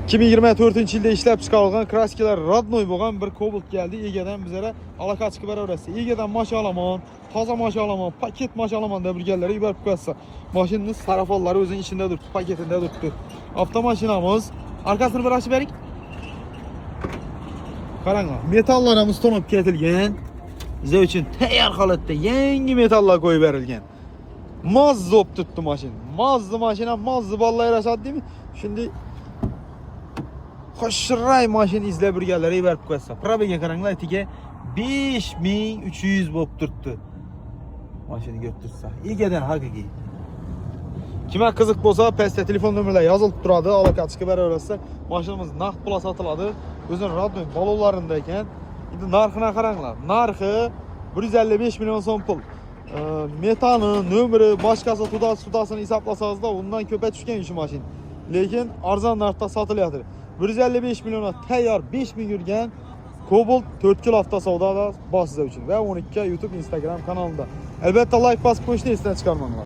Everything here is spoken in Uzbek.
2024-yilda ishlab chiqarilgan kraskalar radnoy bo'lgan bir Cobalt keldi. Egadan bizlara aloqa chiqib beraverasiz. Egadan mashina olaman, toza mashina olaman, paket mashina olaman deb birgalari yuborib qo'ysa. Mashinaning sarafonlari o'zining ichida turibdi, paketida turibdi. Avtomashinamiz arkasini bir ochib bering. Qaranglar, metalllarimiz tonib ketilgan. Bizlar uchun tayyor holatda yangi metallar qo'yib berilgan. Moz bo'lib turibdi mashina. Mozli mashina, mozli bolalar yarashadimi? Shunday qo'shray mashina izlab birgalari yuborib qo'ysa. Probaga qaranglar, etiga 5300 bo'lib turibdi. Mashina ko'rib tursa, egadan haqiqiy. Kimga qiziq bo'lsa, pastda telefon nomerlar yozilib turadi, aloqa chiqib beraverasiz. Mashinamiz naqd pul sotiladi. O'zining radnoy balonlarida ekan. Endi narxini qaranglar. Narxi 155 million so'm pul. Metani, nomeri, boshqasi tudasini hisoblasangizda undan ko'payib tushgan shu mashina. Lekin arzon narxda sotilyapti. 155 million tayyor 5000 yurgan Cobalt 4 kilo avtosavdoda bor sizlar uchun va 12 YouTube, Instagram kanalida. Albatta like bosib qo'yishni esdan chiqarmanglar.